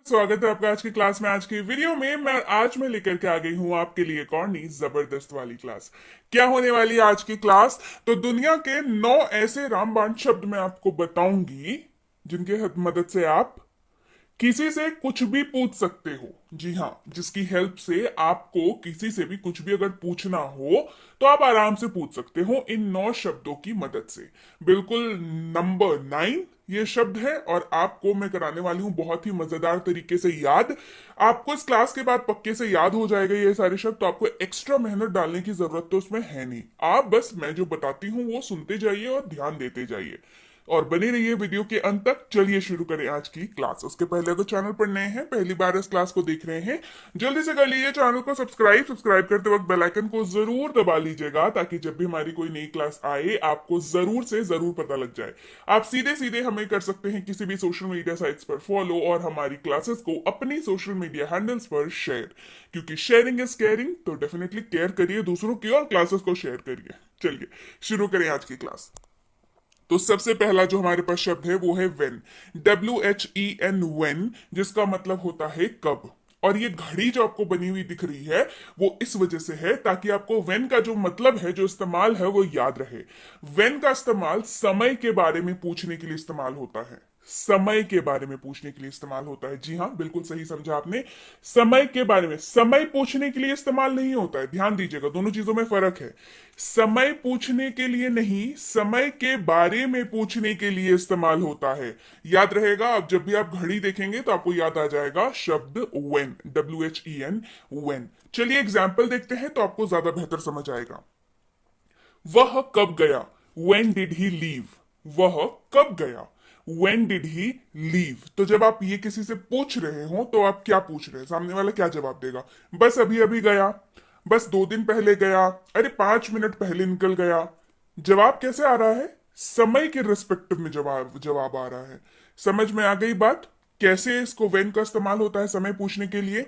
स्वागत है आपका आज की क्लास में। आज की वीडियो में मैं लेकर के आ गई हूँ आपके लिए एक और नई जबरदस्त वाली क्लास। क्या होने वाली है आज की क्लास? तो दुनिया के 9 ऐसे रामबाण शब्द मैं आपको बताऊंगी जिनके मदद से आप किसी से कुछ भी पूछ सकते हो। जी हाँ, जिसकी हेल्प से आपको किसी से भी कुछ भी अगर पूछना हो तो आप आराम से पूछ सकते हो इन 9 शब्दों की मदद से। बिल्कुल नंबर 9 ये शब्द है और आपको मैं कराने वाली हूँ बहुत ही मजेदार तरीके से याद। आपको इस क्लास के बाद पक्के से याद हो जाएगा ये सारे शब्द, तो आपको एक्स्ट्रा मेहनत डालने की जरूरत तो उसमें है नहीं। आप बस मैं जो बताती हूँ वो सुनते जाइए और ध्यान देते जाइए और बने रहिए वीडियो के अंत तक। चलिए शुरू करें आज की क्लास। उसके पहले अगर चैनल पर नए हैं, पहली बार इस क्लास को देख रहे हैं, जल्दी से कर लीजिए चैनल को सब्सक्राइब करते वक्त बेल आइकन को जरूर दबा लीजिएगा ताकि जब भी हमारी कोई नई क्लास आए आपको जरूर से जरूर पता लग जाए। आप सीधे सीधे हमें कर सकते हैं किसी भी सोशल मीडिया साइट्स पर फॉलो और हमारी क्लासेस को अपनी सोशल मीडिया हैंडल्स पर शेयर, क्योंकि शेयरिंग इज केयरिंग। तो डेफिनेटली केयर करिए दूसरों की और क्लासेस को शेयर करिए। चलिए शुरू करें आज की क्लास। तो सबसे पहला जो हमारे पास शब्द है वो है वेन। WHEN, वेन, जिसका मतलब होता है कब। और ये घड़ी जो आपको बनी हुई दिख रही है वो इस वजह से है ताकि आपको वेन का जो मतलब है, जो इस्तेमाल है, वो याद रहे। वेन का इस्तेमाल समय के बारे में पूछने के लिए इस्तेमाल होता है। समय के बारे में पूछने के लिए इस्तेमाल होता है। जी हाँ, बिल्कुल सही समझा आपने। समय के बारे में, समय पूछने के लिए इस्तेमाल नहीं होता है। ध्यान दीजिएगा, दोनों चीजों में फर्क है। समय पूछने के लिए नहीं, समय के बारे में पूछने के लिए इस्तेमाल होता है। याद रहेगा, अब जब भी आप घड़ी देखेंगे तो आपको याद आ जाएगा शब्द वेन, WHEN, वेन। चलिए एग्जाम्पल देखते हैं तो आपको ज्यादा बेहतर समझ आएगा। वह कब गया? When did he leave? वह कब गया? When did he leave? तो जब आप ये किसी से पूछ रहे हो तो आप क्या पूछ रहे हैं, सामने वाला क्या जवाब देगा? बस अभी अभी गया, बस 2 दिन पहले गया, अरे 5 मिनट पहले निकल गया। जवाब कैसे आ रहा है? समय के रिस्पेक्टिव में जवाब जवाब आ रहा है। समझ में आ गई बात? कैसे इसको वेन का इस्तेमाल होता है समय पूछने के लिए?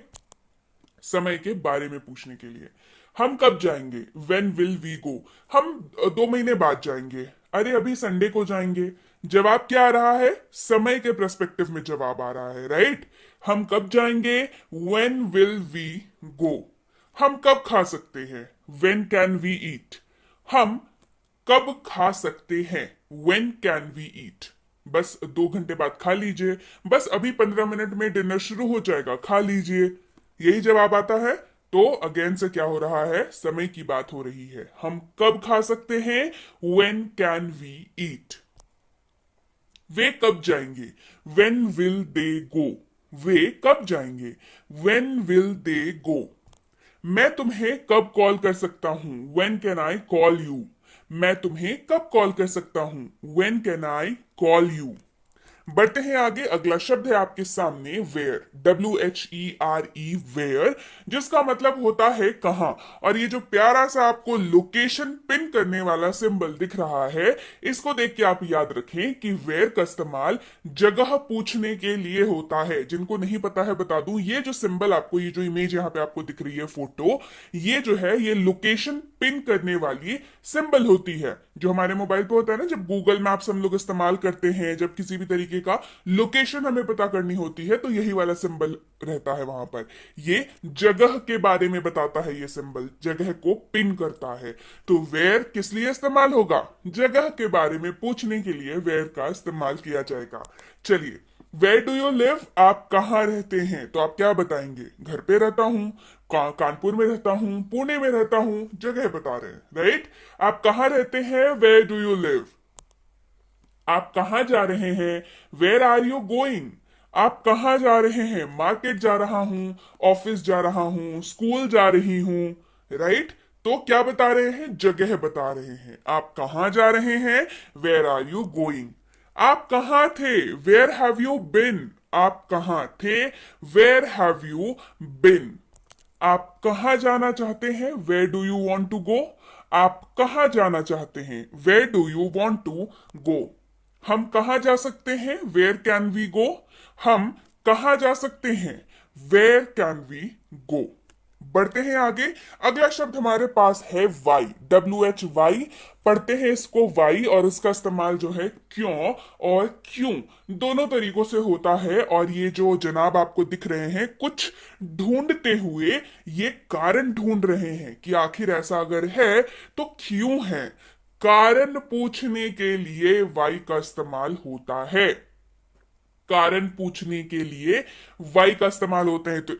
समय के बारे में पूछने के लिए। हम कब जाएंगे? When will we go? हम 2 महीने बाद जाएंगे। अरे अभी संडे को जाएंगे। जवाब क्या आ रहा है? समय के पर्सपेक्टिव में जवाब आ रहा है, राइट। हम कब जाएंगे? When will we go? हम कब खा सकते हैं? When can we eat? हम कब खा सकते हैं? When can we eat? बस 2 घंटे बाद खा लीजिए, बस अभी 15 मिनट में डिनर शुरू हो जाएगा, खा लीजिए। यही जवाब आता है। तो अगेन से क्या हो रहा है? समय की बात हो रही है। हम कब खा सकते हैं? When can we eat? वे कब जाएंगे? When will they go? वे कब जाएंगे? When will they go? मैं तुम्हें कब कॉल कर सकता हूं? When can I call you? मैं तुम्हें कब कॉल कर सकता हूं? When can I call you? बढ़ते हैं आगे। अगला शब्द है आपके सामने वेयर, WHERE, वेयर, जिसका मतलब होता है कहां। और ये जो प्यारा सा आपको लोकेशन पिन करने वाला सिंबल दिख रहा है, इसको देख के आप याद रखें कि वेयर का इस्तेमाल जगह पूछने के लिए होता है। जिनको नहीं पता है बता दूं, ये जो सिंबल आपको, ये जो इमेज यहाँ पे आपको दिख रही है, फोटो, ये जो है ये लोकेशन पिन करने वाली सिंबल होती है। जो हमारे मोबाइल पे होता है ना, जब गूगल मैप्स हम लोग इस्तेमाल करते हैं, जब किसी भी तरीके का लोकेशन हमें पता करनी होती है, तो यही वाला सिंबल रहता है वहां पर। ये जगह के बारे में बताता है, ये सिंबल जगह को पिन करता है। तो वेयर किस लिए इस्तेमाल होगा? जगह के बारे में पूछने के लिए वेयर का इस्तेमाल किया जाएगा। चलिए, वेयर डू यू लिव? आप कहाँ रहते हैं? तो आप क्या बताएंगे? घर पे रहता हूं, कानपुर में रहता हूं, पुणे में रहता हूं, जगह बता रहे हैं, राइट। आप कहाँ रहते हैं? Where do you live? आप कहाँ जा रहे हैं? Where are you going? आप कहाँ जा रहे हैं? मार्केट जा रहा हूं, ऑफिस जा रहा हूं, स्कूल जा रही हूं, राइट। तो क्या बता रहे हैं? जगह बता रहे हैं। आप कहाँ जा रहे हैं? Where are you going? आप कहाँ थे? Where have you been? आप कहाँ थे? Where have you been? आप कहाँ जाना चाहते हैं? Where do you want to go? आप कहाँ जाना चाहते हैं? Where do you want to go? हम कहाँ जा सकते हैं? Where can we go? हम कहाँ जा सकते हैं? Where can we go? बढ़ते हैं आगे। अगला शब्द हमारे पास है वाई, WHY। पढ़ते हैं इसको वाई, और इसका इस्तेमाल जो है क्यों और क्यों दोनों तरीकों से होता है। और ये जो जनाब आपको दिख रहे हैं कुछ ढूंढते हुए, ये कारण ढूंढ रहे हैं कि आखिर ऐसा अगर है तो क्यों है। कारण पूछने के लिए वाई का इस्तेमाल होता है। कारण पूछने के लिए वाई का इस्तेमाल होता है। तो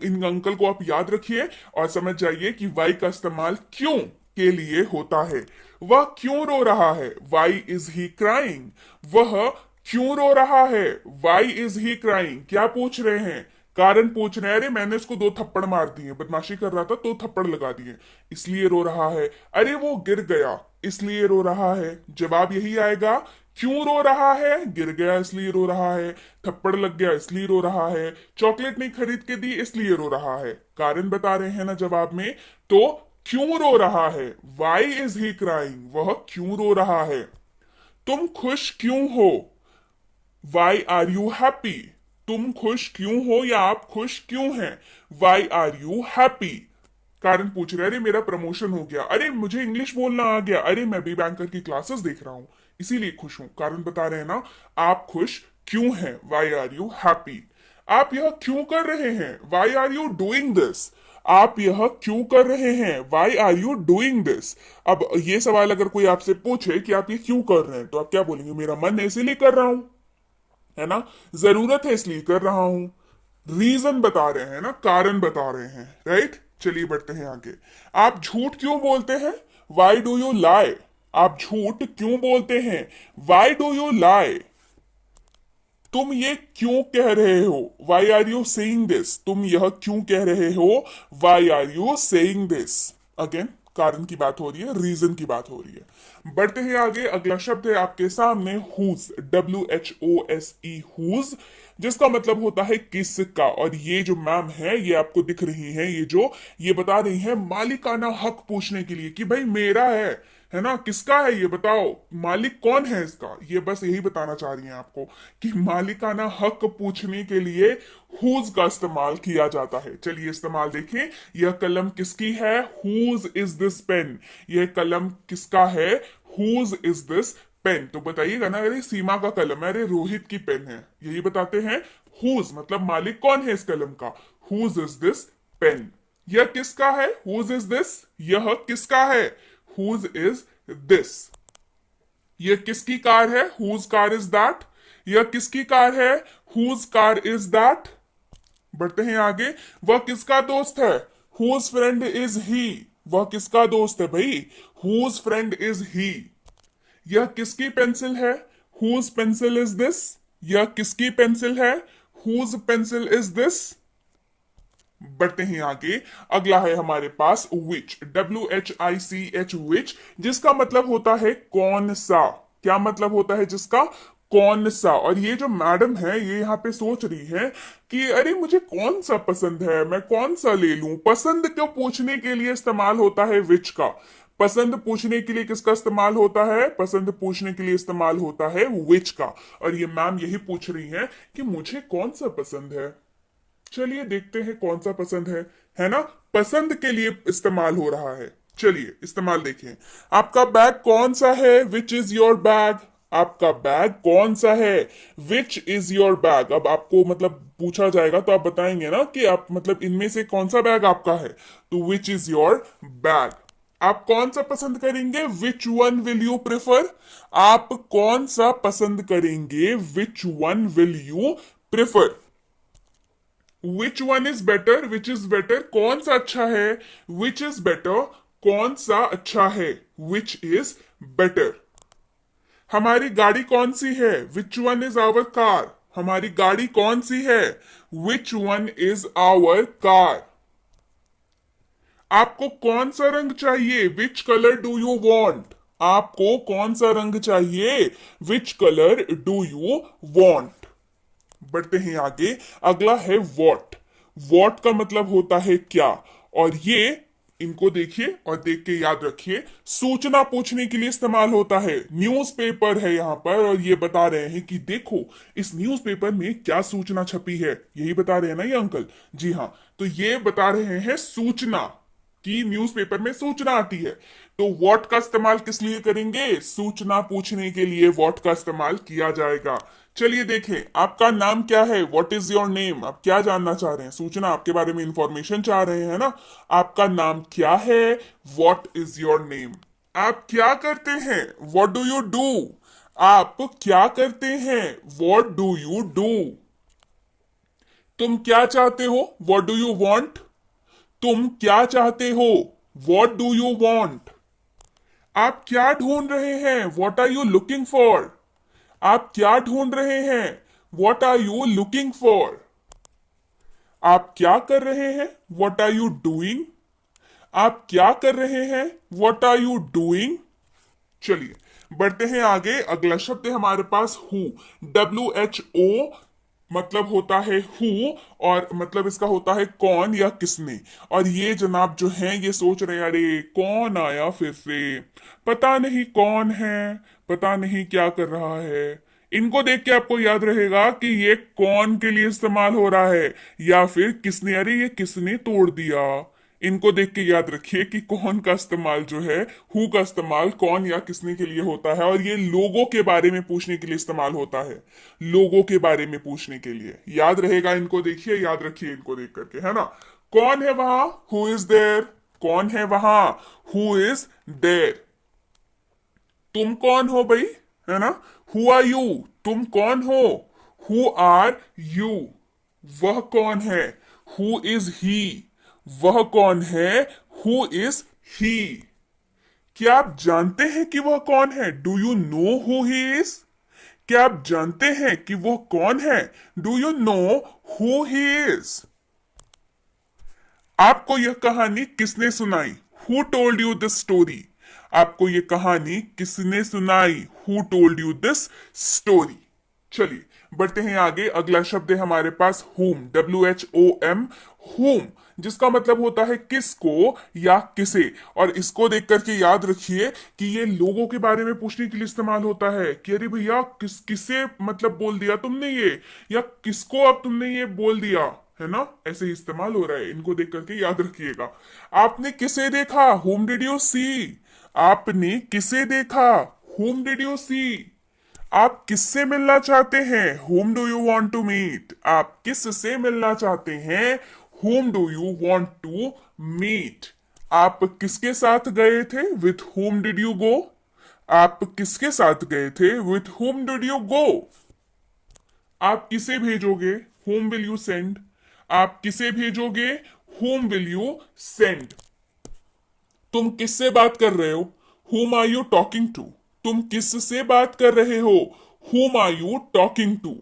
इन अंकल को आप याद रखिए और समझ जाइए कि वाई का इस्तेमाल क्यों के लिए होता है। वह क्यों रो रहा है, वाई इज ही क्राइंग। वह क्यों रो रहा है, वाई इज ही क्राइंग। क्या पूछ रहे हैं, कारण पूछ रहे हैं। अरे मैंने उसको 2 थप्पड़ मार दिए, बदमाशी कर रहा था 2 थप्पड़ लगा दिए, इसलिए रो रहा है। अरे वो गिर गया, इसलिए रो रहा है। जवाब यही आएगा, क्यों रो रहा है, गिर गया इसलिए रो रहा है, थप्पड़ लग गया इसलिए रो रहा है, चॉकलेट नहीं खरीद के दी इसलिए रो रहा है। कारण बता रहे हैं ना जवाब में। तो क्यों रो रहा है, वाई इज ही क्राइंग, वह क्यों रो रहा है। तुम खुश क्यों हो, वाई आर यू हैप्पी। तुम खुश क्यों हो या आप खुश क्यों हैं, वाई आर यू हैप्पी। कारण पूछ रहे, अरे मेरा प्रमोशन हो गया, अरे मुझे इंग्लिश बोलना आ गया, अरे मैं भी बैंकर की क्लासेस देख रहा हूं इसीलिए खुश हूं। कारण बता रहे हैं ना, आप खुश क्यों हैं, वाई आर यू हैप्पी। आप यह क्यों कर रहे हैं, why are you doing this. आप यह क्यों कर रहे हैं, why are you doing this. अब ये सवाल अगर कोई आपसे पूछे कि आप ये क्यों कर रहे हैं, तो आप क्या बोलेंगे, मेरा मन है इसीलिए कर रहा हूं, है ना, जरूरत है इसलिए कर रहा हूं। रीजन बता रहे हैं ना, कारण बता रहे हैं, राइट। चलिए बढ़ते हैं आगे। आप झूठ क्यों बोलते हैं, वाई डू यू लाई। आप झूठ क्यों बोलते हैं, वाई डू यू लाई। तुम ये क्यों कह रहे हो, why are you saying this. तुम यह क्यों कह रहे हो, why are you saying this. Again कारण की बात हो रही है, रीजन की बात हो रही है। बढ़ते हैं आगे। अगला शब्द है आपके सामने हुज, WHOSE, हुज, जिसका मतलब होता है किसका। और ये जो मैम है ये आपको दिख रही है, ये बता रही है मालिकाना हक पूछने के लिए कि भाई मेरा है ना, किसका है ये बताओ, मालिक कौन है इसका। ये बस यही बताना चाह रही हैं आपको कि मालिकाना हक पूछने के लिए हुज का इस्तेमाल किया जाता है। चलिए इस्तेमाल देखें। यह कलम किसकी है, हुज इज दिस पेन। यह कलम किसका है, हुज इज दिस पेन। तो बताइएगा ना, अरे सीमा का कलम है, अरे रोहित की पेन है, यही बताते हैं। हुज मतलब मालिक कौन है इस कलम का, हुज इज दिस पेन। यह किसका है, हुज इज दिस। यह किसका है, हुज इज दिस। यह किसकी कार है, हुज कार इज दैट। यह किसकी कार है, हुज कार इज दैट। बढ़ते हैं आगे। वह किसका दोस्त है, हुज फ्रेंड इज ही। वह किसका दोस्त है भाई, हुज फ्रेंड इज ही। यह किसकी पेंसिल है, हुज पेंसिल इज दिस। यह किसकी पेंसिल है, हुज पेंसिल इज दिस। बढ़ते हैं आगे। अगला है हमारे पास विच, WHICH, विच, जिसका मतलब होता है कौन सा। क्या मतलब होता है जिसका, कौन सा। और ये जो मैडम है ये यहाँ पे सोच रही है कि अरे मुझे कौन सा पसंद है, मैं कौन सा ले लूं। पसंद को पूछने के लिए इस्तेमाल होता है विच का। पसंद पूछने के लिए किसका इस्तेमाल होता है, पसंद पूछने के लिए इस्तेमाल होता है विच का। और ये मैम यही पूछ रही है कि मुझे कौन सा पसंद है। चलिए देखते हैं कौन सा पसंद है ना, पसंद के लिए इस्तेमाल हो रहा है। चलिए इस्तेमाल देखें। आपका बैग कौन सा है, विच इज योर बैग। आपका बैग कौन सा है, विच इज योर बैग। अब आपको मतलब पूछा जाएगा तो आप बताएंगे ना कि आप मतलब इनमें से कौन सा बैग आपका है, तो विच इज योर बैग। आप कौन सा पसंद करेंगे, which one will you prefer. आप कौन सा पसंद करेंगे, which one will you prefer. Which one is better, which is better, कौन सा अच्छा है, विच इज बेटर, कौन सा अच्छा है, विच इज बेटर। हमारी गाड़ी कौन सी है, which one is our car. हमारी गाड़ी कौन सी है, which one is our car. आपको कौन सा रंग चाहिए, which colour do you want. आपको कौन सा रंग चाहिए, which colour do you want. बढ़ते हैं आगे। अगला है वॉट। वॉट का मतलब होता है क्या, और ये इनको देखिए और देख के याद रखिए, सूचना पूछने के लिए इस्तेमाल होता है। न्यूज़पेपर है यहाँ पर और ये बता रहे हैं कि देखो इस न्यूज़पेपर में क्या सूचना छपी है, यही बता रहे हैं ना ये अंकल। जी हाँ, तो ये बता रहे हैं सूचना कि न्यूज़पेपर में सूचना आती है। तो व्हाट का इस्तेमाल किस लिए करेंगे, सूचना पूछने के लिए व्हाट का इस्तेमाल किया जाएगा। चलिए देखें, आपका नाम क्या है, व्हाट इज योर नेम, आप क्या जानना चाह रहे हैं, सूचना आपके बारे में इंफॉर्मेशन चाह रहे हैं ना। आपका नाम क्या है, व्हाट इज योर नेम। आप क्या करते हैं, व्हाट डू यू डू। आप क्या करते हैं, व्हाट डू यू डू। तुम क्या चाहते हो, व्हाट डू यू वांट। तुम क्या चाहते हो, व्हाट डू यू वांट। आप क्या ढूंढ रहे हैं, what are you looking for. आप क्या ढूंढ रहे हैं, what are you looking for. आप क्या कर रहे हैं, वॉट आर यू डूइंग। आप क्या कर रहे हैं, वॉट आर यू डूइंग। चलिए बढ़ते हैं आगे। अगला शब्द है हमारे पास हु। WHO मतलब होता है हु, और मतलब इसका होता है कौन या किसने। और ये जनाब जो हैं ये सोच रहे हैं अरे कौन आया फिर से, पता नहीं कौन है, पता नहीं क्या कर रहा है। इनको देख के आपको याद रहेगा कि ये कौन के लिए इस्तेमाल हो रहा है या फिर किसने, अरे ये किसने तोड़ दिया। इनको देख के याद रखिए कि कौन का इस्तेमाल जो है, हु का इस्तेमाल कौन या किसने के लिए होता है, और ये लोगों के बारे में पूछने के लिए इस्तेमाल होता है, लोगों के बारे में पूछने के लिए। याद रहेगा, इनको देखिए, याद रखिए इनको देख करके, है ना। कौन है वहां, हु इज देयर। कौन है वहां, हु इज देयर। तुम कौन हो भाई, है ना, हु आर यू। तुम कौन हो, हु आर यू। वह कौन है, हु इज ही। वह कौन है, हु इज ही। क्या आप जानते हैं कि वह कौन है, do you know who he is. क्या आप जानते हैं कि वह कौन है, do you know who he is. आपको यह कहानी किसने सुनाई, who told you this story. आपको यह कहानी किसने सुनाई, who told you this story. चलिए बढ़ते हैं आगे। अगला शब्द है हमारे पास whom, WHOM, whom, जिसका मतलब होता है किसको या किसे। और इसको देख करके याद रखिए कि ये लोगों के बारे में पूछने के लिए इस्तेमाल होता है कि अरे भैया किसे मतलब बोल दिया तुमने ये, या किसको अब तुमने ये बोल दिया, है ना, ऐसे ही इस्तेमाल हो रहा है। इनको देख करके याद रखिएगा। आपने किसे देखा, whom did you see। आपने किसे देखा, whom did you see। आप किससे मिलना चाहते हैं, whom do you want to meet। आप किससे मिलना चाहते हैं, whom do you want to meet। आप किसके साथ गए थे, with whom did you go। आप किसके साथ गए थे, with whom did you go। आप किसे भेजोगे, whom will you send। आप किसे भेजोगे, whom will you send। तुम किससे बात कर रहे हो, whom are you talking to। तुम किससे बात कर रहे हो, whom are you talking to।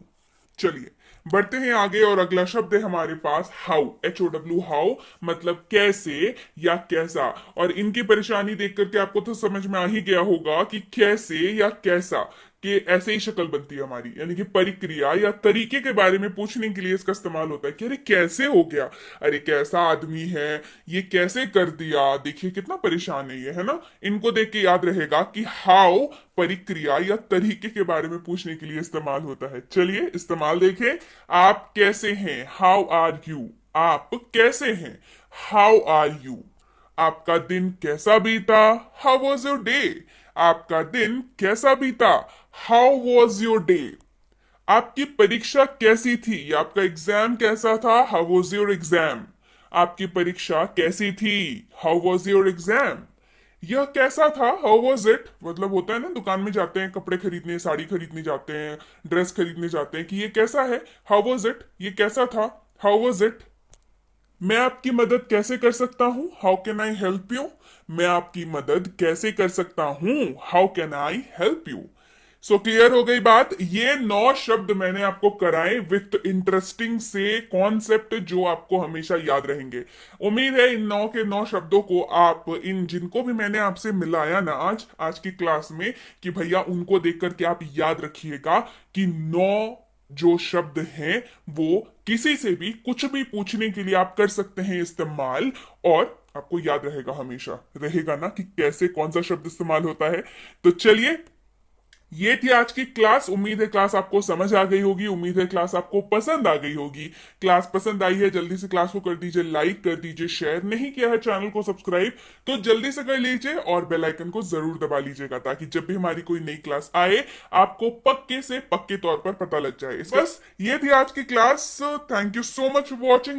चलिए बढ़ते हैं आगे और अगला शब्द है हमारे पास हाउ, HOW, हाउ मतलब कैसे या कैसा। और इनकी परेशानी देख करके आपको तो समझ में आ ही गया होगा कि कैसे या कैसा कि ऐसे ही शक्ल बनती है हमारी, यानी कि प्रक्रिया या तरीके के बारे में पूछने के लिए इसका इस्तेमाल होता है कि अरे कैसे हो गया, अरे कैसा आदमी है, ये कैसे कर दिया, देखिए कितना परेशान है ये, है ना। इनको देख के याद रहेगा कि हाउ प्रक्रिया या तरीके के बारे में पूछने के लिए इस्तेमाल होता है। चलिए इस्तेमाल देखें। आप कैसे हैं, हाउ आर यू। आप कैसे हैं, हाउ आर यू। आपका दिन कैसा बीता, हाउ वॉज योर डे। आपका दिन कैसा बीता, हाउ वॉज योर डे। आपकी परीक्षा कैसी थी, या आपका एग्जाम कैसा था, हाउ वॉज योर एग्जाम। आपकी परीक्षा कैसी थी, हाउ वॉज योर एग्जाम। यह कैसा था, हाउ वॉज इट। मतलब होता है ना, दुकान में जाते हैं कपड़े खरीदने, साड़ी खरीदने जाते हैं, ड्रेस खरीदने जाते हैं कि ये कैसा है, हाउ वॉज इट, ये कैसा था, हाउ वॉज इट। मैं आपकी मदद कैसे कर सकता हूं, how can I help you. मैं आपकी मदद कैसे कर सकता हूं, how can I help you. So clear हो गई बात। ये 9 शब्द मैंने आपको कराए विथ इंटरेस्टिंग से कॉन्सेप्ट जो आपको हमेशा याद रहेंगे। उम्मीद है इन 9 के 9 शब्दों को आप, इन जिनको भी मैंने आपसे मिलाया ना आज की क्लास में, कि भैया उनको देख करके आप याद रखिएगा कि 9 जो शब्द हैं वो किसी से भी कुछ भी पूछने के लिए आप कर सकते हैं इस्तेमाल, और आपको याद रहेगा, हमेशा रहेगा ना कि कैसे कौन सा शब्द इस्तेमाल होता है। तो चलिए, ये थी आज की क्लास। उम्मीद है क्लास आपको समझ आ गई होगी, उम्मीद है क्लास आपको पसंद आ गई होगी। क्लास पसंद आई है, जल्दी से क्लास को कर दीजिए लाइक, कर दीजिए शेयर, नहीं किया है चैनल को सब्सक्राइब तो जल्दी से कर लीजिए, और बेल आइकन को जरूर दबा लीजिएगा, ताकि जब भी हमारी कोई नई क्लास आए आपको पक्के से पक्के तौर पर पता लग जाए। बस ये थी आज की class. Thank you so much for watching.